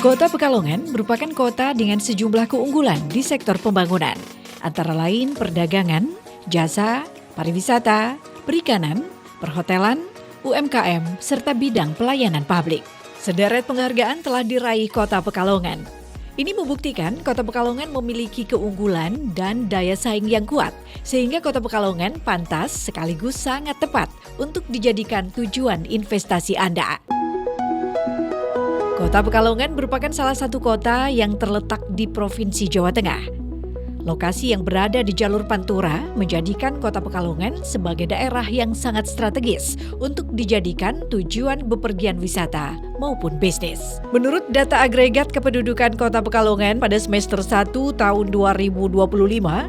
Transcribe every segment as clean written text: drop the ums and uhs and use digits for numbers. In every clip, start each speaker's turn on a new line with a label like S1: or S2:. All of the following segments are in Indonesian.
S1: Kota Pekalongan merupakan kota dengan sejumlah keunggulan di sektor pembangunan, antara lain perdagangan, jasa, pariwisata, perikanan, perhotelan, UMKM, serta bidang pelayanan publik. Sederet penghargaan telah diraih Kota Pekalongan. Ini membuktikan Kota Pekalongan memiliki keunggulan dan daya saing yang kuat, sehingga Kota Pekalongan pantas sekaligus sangat tepat untuk dijadikan tujuan investasi Anda. Kota Pekalongan merupakan salah satu kota yang terletak di Provinsi Jawa Tengah. Lokasi yang berada di jalur Pantura menjadikan Kota Pekalongan sebagai daerah yang sangat strategis untuk dijadikan tujuan bepergian wisata maupun bisnis. Menurut data agregat kependudukan Kota Pekalongan pada semester 1 tahun 2025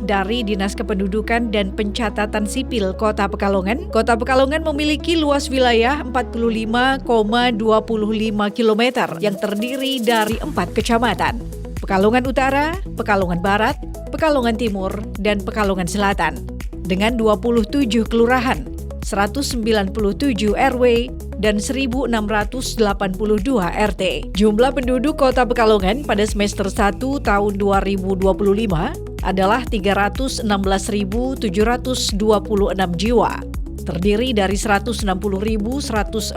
S1: dari Dinas Kependudukan dan Pencatatan Sipil Kota Pekalongan memiliki luas wilayah 45,25 km yang terdiri dari 4 kecamatan: Pekalongan Utara, Pekalongan Barat, Pekalongan Timur, dan Pekalongan Selatan, dengan 27 kelurahan, 197 RW, dan 1.682 RT. Jumlah penduduk Kota Pekalongan pada semester 1 tahun 2025 adalah 316.726 jiwa, terdiri dari 160.140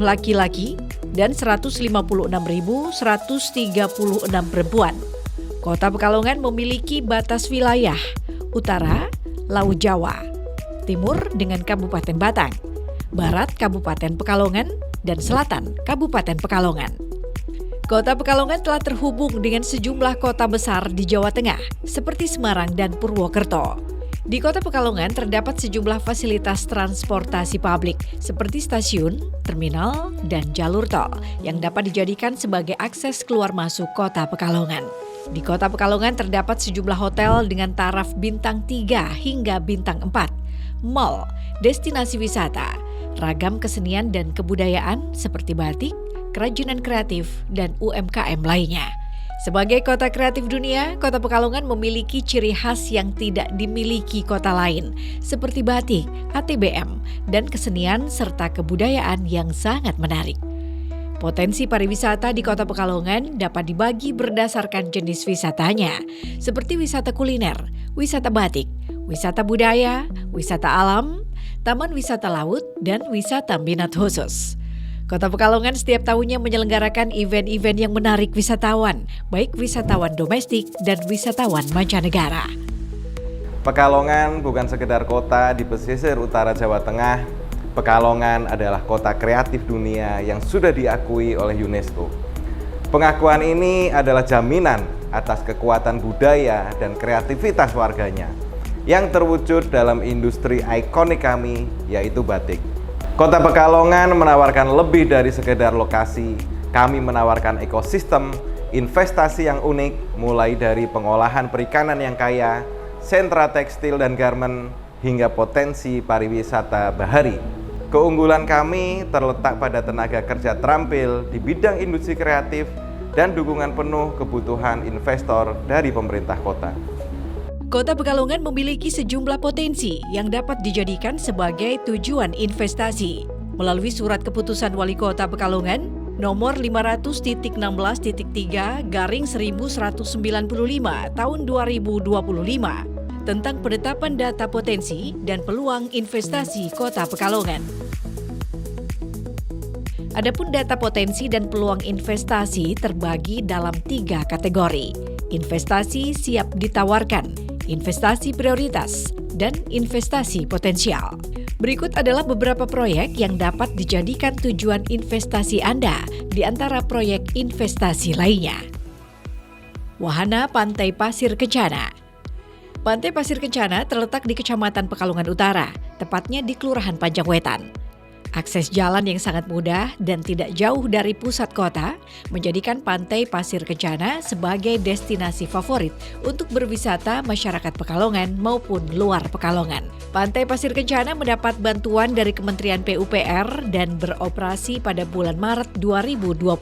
S1: laki-laki dan 156.136 perempuan. Kota Pekalongan memiliki batas wilayah utara, Laut Jawa, timur dengan Kabupaten Batang, barat Kabupaten Pekalongan, dan selatan Kabupaten Pekalongan. Kota Pekalongan telah terhubung dengan sejumlah kota besar di Jawa Tengah seperti Semarang dan Purwokerto. Di Kota Pekalongan terdapat sejumlah fasilitas transportasi publik seperti stasiun, terminal, dan jalur tol yang dapat dijadikan sebagai akses keluar masuk Kota Pekalongan. Di Kota Pekalongan terdapat sejumlah hotel dengan taraf bintang 3 hingga bintang 4, mal, destinasi wisata, ragam kesenian dan kebudayaan seperti batik, kerajinan kreatif, dan UMKM lainnya. Sebagai kota kreatif dunia, Kota Pekalongan memiliki ciri khas yang tidak dimiliki kota lain, seperti batik, ATBM, dan kesenian serta kebudayaan yang sangat menarik. Potensi pariwisata di Kota Pekalongan dapat dibagi berdasarkan jenis wisatanya, seperti wisata kuliner, wisata batik, wisata budaya, wisata alam, taman wisata laut, dan wisata minat khusus. Kota Pekalongan setiap tahunnya menyelenggarakan event-event yang menarik wisatawan, baik wisatawan domestik dan wisatawan mancanegara.
S2: Pekalongan bukan sekedar kota di pesisir utara Jawa Tengah. Pekalongan adalah kota kreatif dunia yang sudah diakui oleh UNESCO. Pengakuan ini adalah jaminan atas kekuatan budaya dan kreativitas warganya yang terwujud dalam industri ikonik kami, yaitu batik. Kota Pekalongan menawarkan lebih dari sekedar lokasi. Kami menawarkan ekosistem, investasi yang unik, mulai dari pengolahan perikanan yang kaya, sentra tekstil dan garmen, hingga potensi pariwisata bahari. Keunggulan kami terletak pada tenaga kerja terampil di bidang industri kreatif dan dukungan penuh kebutuhan investor dari pemerintah kota.
S1: Kota Pekalongan memiliki sejumlah potensi yang dapat dijadikan sebagai tujuan investasi. Melalui Surat Keputusan Wali Kota Pekalongan nomor 500.16/1195 tahun 2025 tentang penetapan data potensi dan peluang investasi Kota Pekalongan. Adapun data potensi dan peluang investasi terbagi dalam 3 kategori: investasi siap ditawarkan, investasi prioritas, dan investasi potensial. Berikut adalah beberapa proyek yang dapat dijadikan tujuan investasi Anda di antara proyek investasi lainnya. Wahana Pantai Pasir Kencana. Pantai Pasir Kencana terletak di Kecamatan Pekalongan Utara, tepatnya di Kelurahan Panjangwetan. Akses jalan yang sangat mudah dan tidak jauh dari pusat kota menjadikan Pantai Pasir Kencana sebagai destinasi favorit untuk berwisata masyarakat Pekalongan maupun luar Pekalongan. Pantai Pasir Kencana mendapat bantuan dari Kementerian PUPR dan beroperasi pada bulan Maret 2022.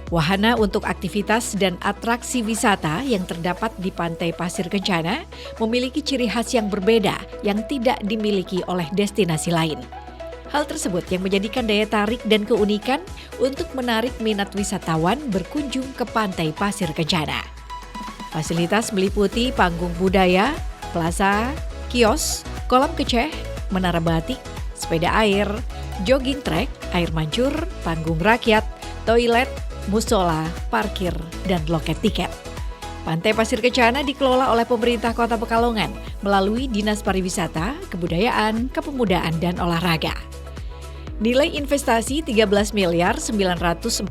S1: Wahana untuk aktivitas dan atraksi wisata yang terdapat di Pantai Pasir Kencana memiliki ciri khas yang berbeda yang tidak dimiliki oleh destinasi lain. Hal tersebut yang menjadikan daya tarik dan keunikan untuk menarik minat wisatawan berkunjung ke Pantai Pasir Kencana. Fasilitas meliputi panggung budaya, plaza, kios, kolam keceh, menara batik, sepeda air, jogging track, air mancur, panggung rakyat, toilet, musola, parkir, dan loket tiket. Pantai Pasir Kencana dikelola oleh pemerintah Kota Pekalongan melalui Dinas Pariwisata, Kebudayaan, Kepemudaan, dan Olahraga. Nilai investasi 13.946.900.000.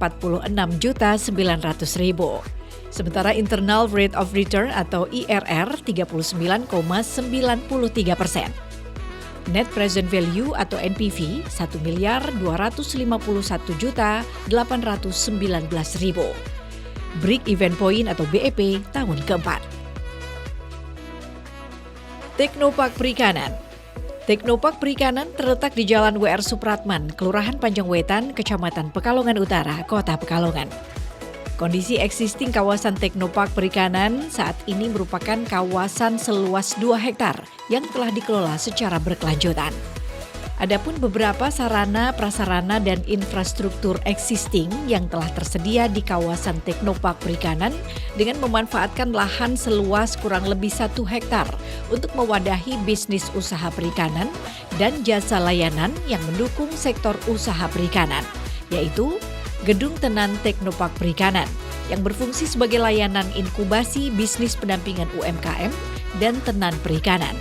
S1: Sementara internal rate of return atau IRR 39,93%. Net present value atau NPV 1.251.819.000. Break Even Point atau BEP tahun keempat. Teknopark Perikanan. Teknopark Perikanan terletak di Jalan WR Supratman, Kelurahan Panjangwetan, Kecamatan Pekalongan Utara, Kota Pekalongan. Kondisi existing kawasan Teknopark Perikanan saat ini merupakan kawasan seluas 2 hektar yang telah dikelola secara berkelanjutan. Adapun beberapa sarana, prasarana, dan infrastruktur existing yang telah tersedia di kawasan Teknopark Perikanan dengan memanfaatkan lahan seluas kurang lebih 1 hektar untuk mewadahi bisnis usaha perikanan dan jasa layanan yang mendukung sektor usaha perikanan, yaitu Gedung Tenan Teknopark Perikanan yang berfungsi sebagai layanan inkubasi bisnis pendampingan UMKM dan tenan perikanan.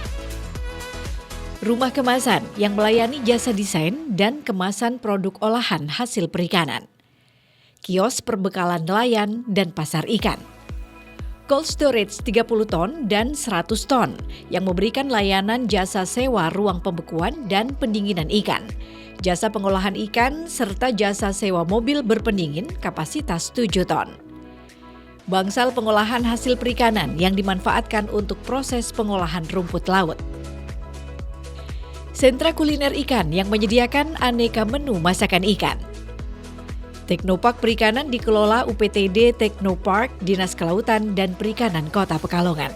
S1: Rumah kemasan yang melayani jasa desain dan kemasan produk olahan hasil perikanan. Kios perbekalan nelayan dan pasar ikan. Cold storage 30 ton dan 100 ton yang memberikan layanan jasa sewa ruang pembekuan dan pendinginan ikan. Jasa pengolahan ikan serta jasa sewa mobil berpendingin kapasitas 7 ton. Bangsal pengolahan hasil perikanan yang dimanfaatkan untuk proses pengolahan rumput laut. Sentra kuliner ikan yang menyediakan aneka menu masakan ikan. Teknopark Perikanan dikelola UPTD Teknopark Dinas Kelautan dan Perikanan Kota Pekalongan.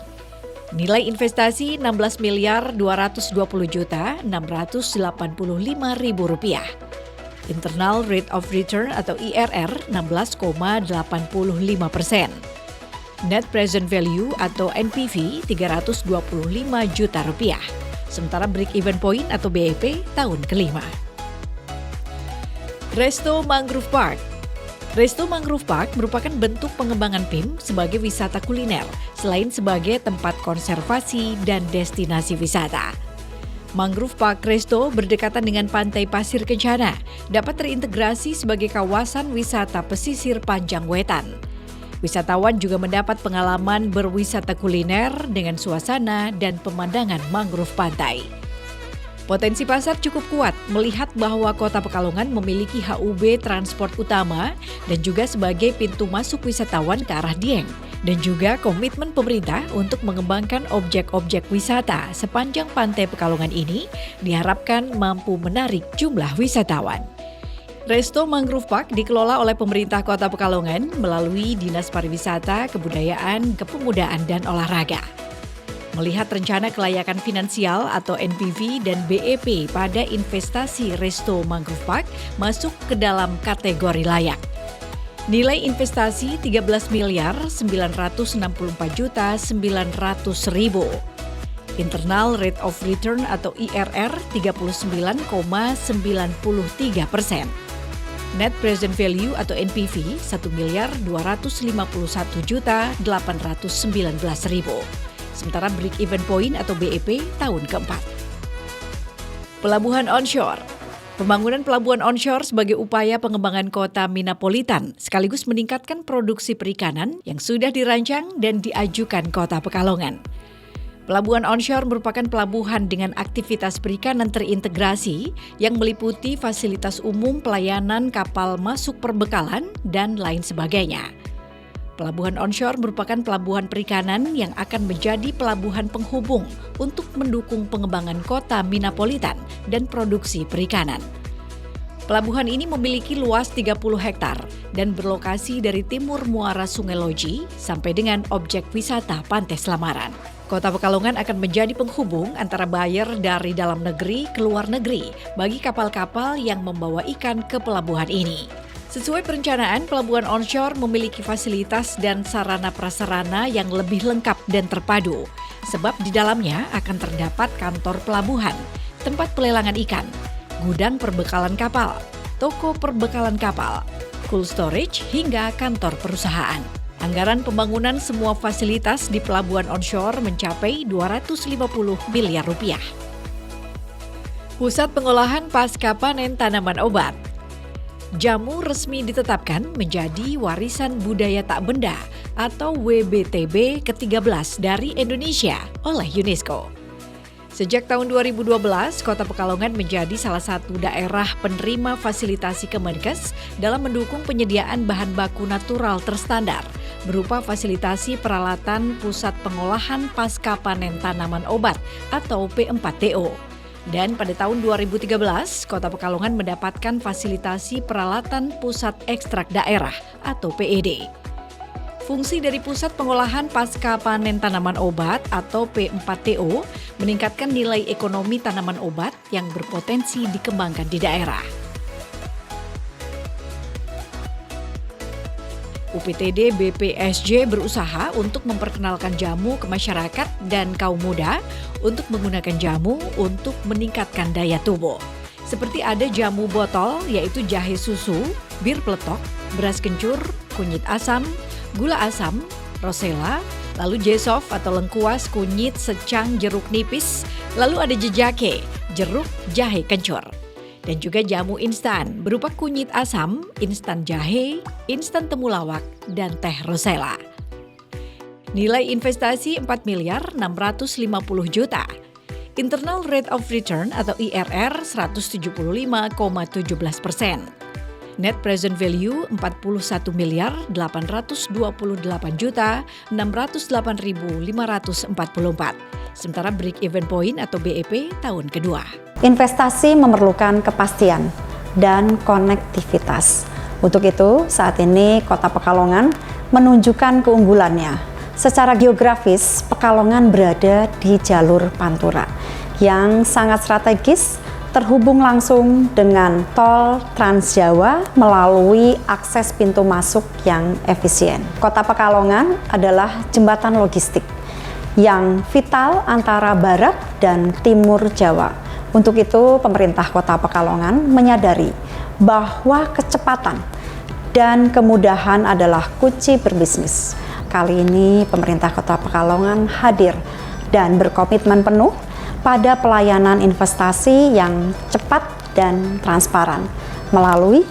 S1: Nilai investasi Rp16.220.685.000. Internal rate of return atau IRR 16,85%. Net present value atau NPV Rp325 juta. Sementara break even point atau BEP tahun kelima. Resto Mangrove Park. Resto Mangrove Park merupakan bentuk pengembangan PIM sebagai wisata kuliner, selain sebagai tempat konservasi dan destinasi wisata. Mangrove Park Resto berdekatan dengan Pantai Pasir Kencana, dapat terintegrasi sebagai kawasan wisata pesisir Panjangwetan. Wisatawan juga mendapat pengalaman berwisata kuliner dengan suasana dan pemandangan mangrove pantai. Potensi pasar cukup kuat melihat bahwa Kota Pekalongan memiliki HUB transport utama dan juga sebagai pintu masuk wisatawan ke arah Dieng, dan juga komitmen pemerintah untuk mengembangkan objek-objek wisata sepanjang Pantai Pekalongan ini diharapkan mampu menarik jumlah wisatawan. Resto Mangrove Park dikelola oleh pemerintah Kota Pekalongan melalui Dinas Pariwisata, Kebudayaan, Kepemudaan, dan Olahraga. Melihat rencana kelayakan finansial atau NPV dan BEP pada investasi Resto Mangrove Park masuk ke dalam kategori layak. Nilai investasi Rp13.964.900.000. Internal rate of return atau IRR 39,93%. Net present value atau NPV Rp1.251.819.000. Sementara break even point atau BEP tahun keempat. Pelabuhan onshore. Pembangunan pelabuhan onshore sebagai upaya pengembangan kota Minapolitan sekaligus meningkatkan produksi perikanan yang sudah dirancang dan diajukan Kota Pekalongan. Pelabuhan onshore merupakan pelabuhan dengan aktivitas perikanan terintegrasi yang meliputi fasilitas umum pelayanan kapal masuk perbekalan dan lain sebagainya. Pelabuhan onshore merupakan pelabuhan perikanan yang akan menjadi pelabuhan penghubung untuk mendukung pengembangan kota Minapolitan dan produksi perikanan. Pelabuhan ini memiliki luas 30 hektar dan berlokasi dari timur muara Sungai Loji sampai dengan objek wisata Pantai Selamaran. Kota Pekalongan akan menjadi penghubung antara buyer dari dalam negeri ke luar negeri bagi kapal-kapal yang membawa ikan ke pelabuhan ini. Sesuai perencanaan, pelabuhan onshore memiliki fasilitas dan sarana prasarana yang lebih lengkap dan terpadu, sebab di dalamnya akan terdapat kantor pelabuhan, tempat pelelangan ikan, gudang perbekalan kapal, toko perbekalan kapal, cold storage, hingga kantor perusahaan. Anggaran pembangunan semua fasilitas di pelabuhan onshore mencapai 250 miliar rupiah. Pusat pengolahan pasca panen tanaman obat. Jamu resmi ditetapkan menjadi warisan budaya tak benda atau WBTB ke-13 dari Indonesia oleh UNESCO. Sejak tahun 2012, Kota Pekalongan menjadi salah satu daerah penerima fasilitasi Kemenkes dalam mendukung penyediaan bahan baku natural terstandar berupa fasilitasi peralatan Pusat Pengolahan Pasca Panen Tanaman Obat atau P4TO. Dan pada tahun 2013, Kota Pekalongan mendapatkan fasilitasi peralatan Pusat Ekstrak Daerah atau PED. Fungsi dari Pusat Pengolahan Pasca Panen Tanaman Obat atau P4TO meningkatkan nilai ekonomi tanaman obat yang berpotensi dikembangkan di daerah. UPTD BPSJ berusaha untuk memperkenalkan jamu ke masyarakat dan kaum muda untuk menggunakan jamu untuk meningkatkan daya tubuh. Seperti ada jamu botol yaitu jahe susu, bir peletok, beras kencur, kunyit asam, gula asam, rosella, lalu jesov atau lengkuas kunyit secang jeruk nipis, lalu ada jejake, jeruk jahe kencur. Dan juga jamu instan berupa kunyit asam, instan jahe, instan temulawak, dan teh rosella. Nilai investasi 4 miliar 650 juta. Internal Rate of Return atau IRR 175,17%. Net present value 41 miliar 828 juta 608.544. Sementara break even point atau BEP tahun kedua.
S3: Investasi memerlukan kepastian dan konektivitas. Untuk itu, saat ini Kota Pekalongan menunjukkan keunggulannya. Secara geografis, Pekalongan berada di jalur Pantura yang sangat strategis, terhubung langsung dengan tol Trans Jawa melalui akses pintu masuk yang efisien. Kota Pekalongan adalah jembatan logistik yang vital antara barat dan timur Jawa. Untuk itu, pemerintah Kota Pekalongan menyadari bahwa kecepatan dan kemudahan adalah kunci berbisnis. Kali ini, pemerintah Kota Pekalongan hadir dan berkomitmen penuh pada pelayanan investasi yang cepat dan transparan melalui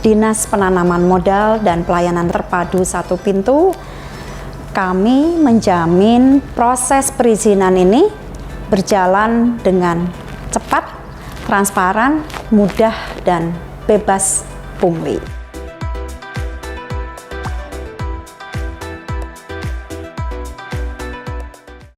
S3: Dinas Penanaman Modal dan Pelayanan Terpadu Satu Pintu. Kami menjamin proses perizinan ini berjalan dengan cepat, transparan, mudah, dan bebas pungli.